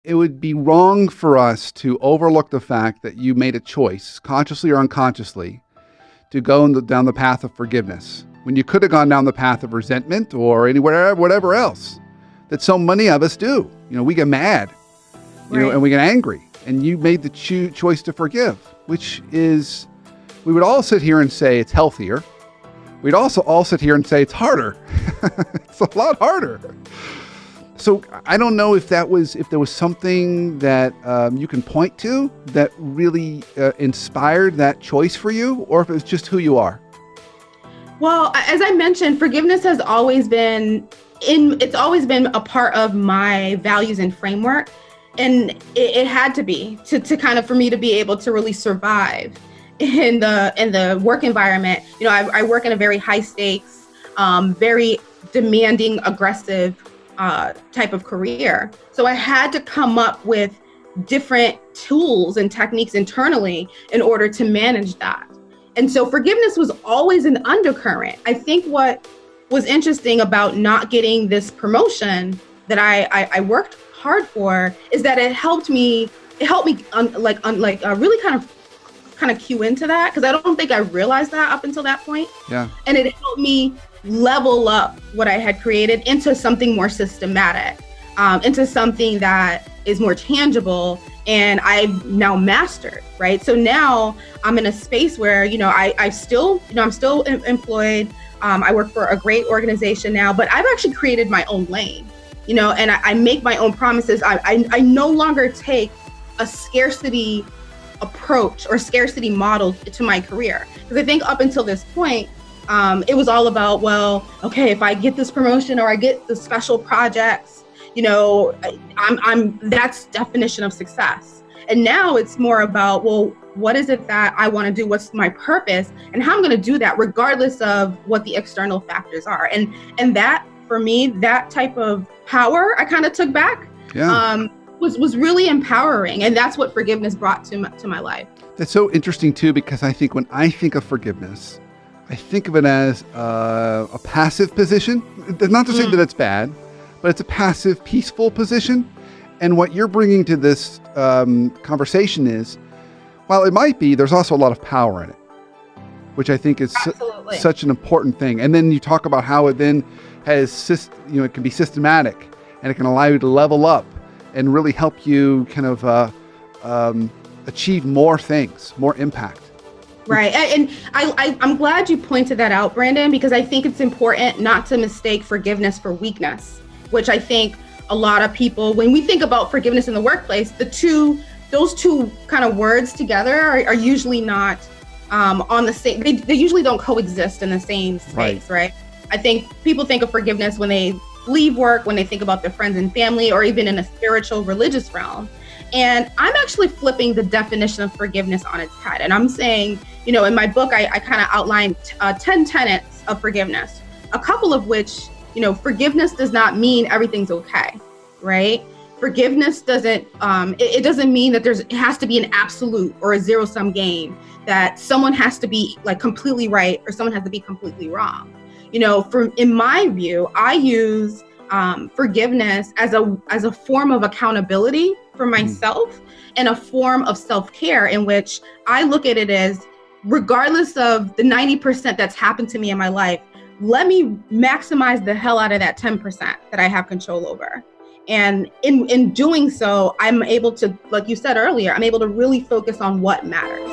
it would be wrong for us to overlook the fact that you made a choice, consciously or unconsciously, to go down the path of forgiveness when you could have gone down the path of resentment or anywhere, whatever else that so many of us do. We get mad, Right. and we get angry. And you made the choice to forgive, which is, we would all sit here and say it's healthier. We'd also all sit here and say it's harder. It's a lot harder. So I don't know if there was something that you can point to that really inspired that choice for you, or if it was just who you are. Well, as I mentioned, forgiveness has always been it's always been a part of my values and framework. And it had to be to kind of, for me to be able to really survive in the work environment. I work in a very high stakes, very demanding, aggressive type of career. So I had to come up with different tools and techniques internally in order to manage that. And so forgiveness was always an undercurrent. I think what was interesting about not getting this promotion that I worked hard for is that it helped me really kind of cue into that, because I don't think I realized that up until that point. Yeah. And it helped me level up what I had created into something more systematic, into something that is more tangible, and I've now mastered, right? So now I'm in a space where, I'm still employed. I work for a great organization now, but I've actually created my own lane, and I make my own promises. I no longer take a scarcity approach or scarcity model to my career. Because I think up until this point, it was all about, well, okay, if I get this promotion or I get the special projects, that's definition of success. And now it's more about, well, what is it that I want to do? What's my purpose? And how I'm going to do that regardless of what the external factors are. And that, for me, that type of power I kind of took back. Yeah. Was really empowering. And that's what forgiveness brought to my life. That's so interesting too, because I think when I think of forgiveness, I think of it as a passive position. Not to say that it's bad, but it's a passive, peaceful position. And what you're bringing to this conversation is, while it might be, there's also a lot of power in it, which I think is such an important thing. And then you talk about how it then has, it can be systematic, and it can allow you to level up and really help you kind of achieve more things, more impact. Right. And I'm glad you pointed that out, Brandon, because I think it's important not to mistake forgiveness for weakness, which I think a lot of people, when we think about forgiveness in the workplace, those two kind of words together are usually not on the same, they usually don't coexist in the same space, right? I think people think of forgiveness when they leave work, when they think about their friends and family, or even in a spiritual, religious realm. And I'm actually flipping the definition of forgiveness on its head. And I'm saying, in my book, I kind of outlined 10 tenets of forgiveness, a couple of which, forgiveness does not mean everything's okay, right? Forgiveness doesn't, it doesn't mean that it has to be an absolute or a zero-sum game, that someone has to be like completely right or someone has to be completely wrong. In my view, I use forgiveness as a form of accountability for myself and a form of self-care, in which I look at it as, regardless of the 90% that's happened to me in my life, let me maximize the hell out of that 10% that I have control over. And in doing so, I'm able to, like you said earlier, I'm able to really focus on what matters.